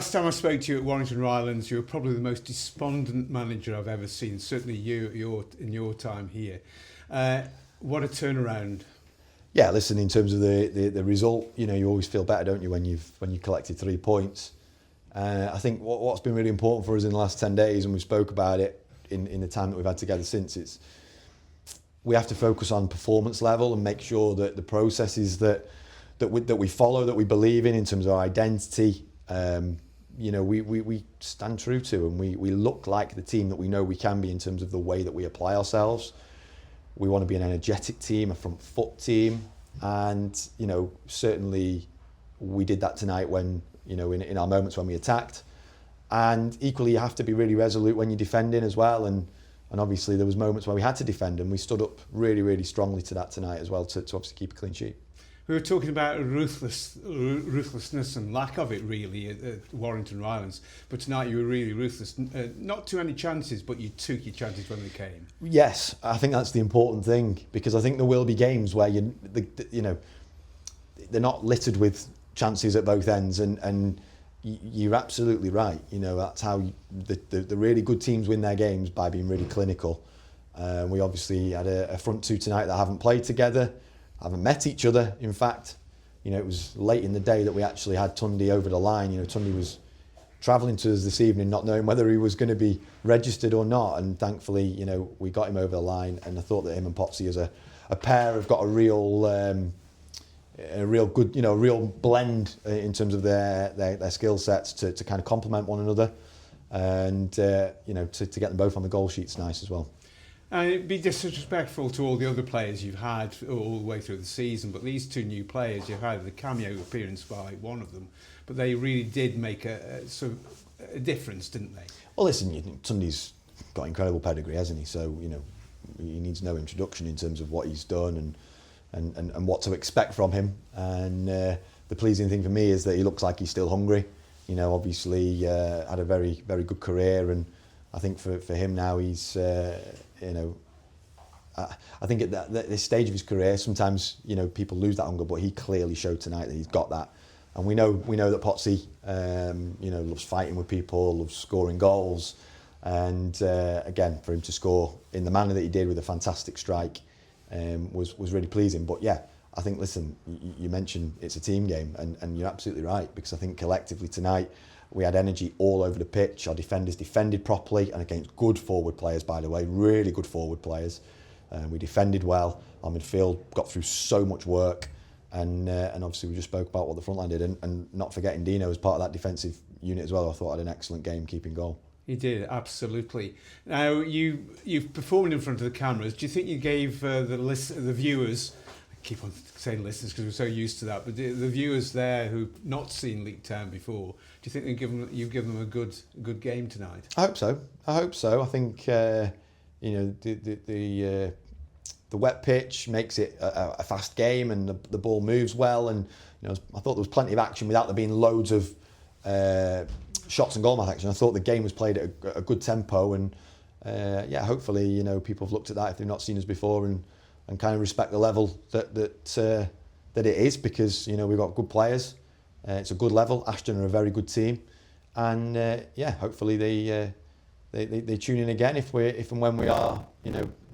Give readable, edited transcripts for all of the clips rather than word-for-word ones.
Last time I spoke to you at Warrington Rylands, you were probably the most despondent manager I've ever seen. Certainly in your time here. What a turnaround! Yeah, listen. In terms of the result, you always feel better, don't you, when you collected 3 points. I think what's been really important for us in the last 10 days, and we spoke about it in the time that we've had together since, we have to focus on performance level and make sure that the processes that we follow, that we believe in terms of our identity. We stand true to, and we look like the team that we know we can be in terms of the way that we apply ourselves. We want to be an energetic team, a front foot team, and certainly we did that tonight when in our moments when we attacked. And equally, you have to be really resolute when you're defending as well. And obviously there was moments where we had to defend, and we stood up really, really strongly to that tonight as well to obviously keep a clean sheet. We were talking about ruthlessness and lack of it really at Warrington Rylands, but tonight you were really ruthless. Not too many chances, but you took your chances when they came. Yes, I think that's the important thing, because I think there will be games where they're not littered with chances at both ends, and you're absolutely right. That's how the really good teams win their games, by being really clinical. We obviously had a front two tonight that haven't played together, haven't met each other. In fact, it was late in the day that we actually had Tundi over the line. Tundi was travelling to us this evening, not knowing whether he was going to be registered or not, and thankfully, we got him over the line. And I thought that him and Potsy as a pair have got a real good, a real blend in terms of their skill sets to kind of complement one another, and to get them both on the goal sheet's nice as well. And it'd be disrespectful to all the other players you've had all the way through the season, but these two new players, you've had the cameo appearance by one of them, but they really did make a difference, didn't they? Well, listen, Tundi's got incredible pedigree, hasn't he? So, he needs no introduction in terms of what he's done and what to expect from him. And the pleasing thing for me is that he looks like he's still hungry. Obviously had a very, very good career, and I think for him now, he's I think at this stage of his career, sometimes people lose that hunger, but he clearly showed tonight that he's got that. And we know that Potsy loves fighting with people, loves scoring goals, and again, for him to score in the manner that he did with a fantastic strike was really pleasing. But yeah, I think, listen, you mentioned it's a team game, and you're absolutely right, because I think collectively tonight we had energy all over the pitch. Our defenders defended properly, and against good forward players, by the way, really good forward players. We defended well. Our midfield got through so much work, and obviously we just spoke about what the front line did, and not forgetting Dino as part of that defensive unit as well. I thought had an excellent game keeping goal. He did, absolutely. Now, you've performed in front of the cameras. Do you think you gave the viewers, I keep on saying listeners because we're so used to that, but the viewers there who've not seen Leek Town before, do you think you've given them a good game tonight? I hope so. I think the wet pitch makes it a fast game, and the ball moves well, and I thought there was plenty of action without there being loads of shots and goal mouth action. I thought the game was played at a good tempo, and hopefully people have looked at that if they've not seen us before, and kind of respect the level that it is, because we've got good players. It's a good level. Ashton are a very good team, and hopefully they tune in again if and when we are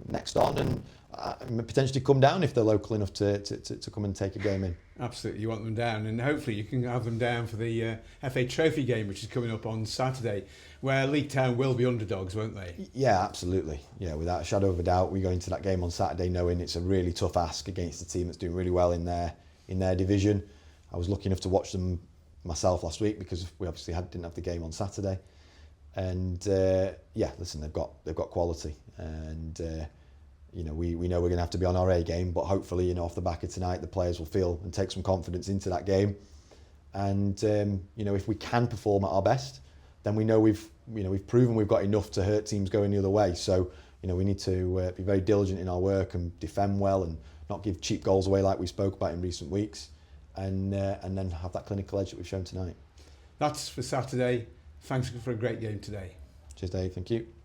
next on, and potentially come down if they're local enough to come and take a game in. Absolutely, you want them down, and hopefully you can have them down for the FA Trophy game, which is coming up on Saturday, where Leek Town will be underdogs, won't they? Yeah, absolutely. Yeah, without a shadow of a doubt, we go into that game on Saturday knowing it's a really tough ask against a team that's doing really well in their division. I was lucky enough to watch them myself last week, because we obviously didn't have the game on Saturday, and listen, they've got quality, and we know we're going to have to be on our A game, but hopefully off the back of tonight the players will feel and take some confidence into that game, and if we can perform at our best, then we know we've proven we've got enough to hurt teams going the other way. So we need to be very diligent in our work and defend well, and not give cheap goals away like we spoke about in recent weeks, and then have that clinical edge that we've shown tonight. That's for Saturday. Thanks for a great game today. Cheers, Dave. Thank you.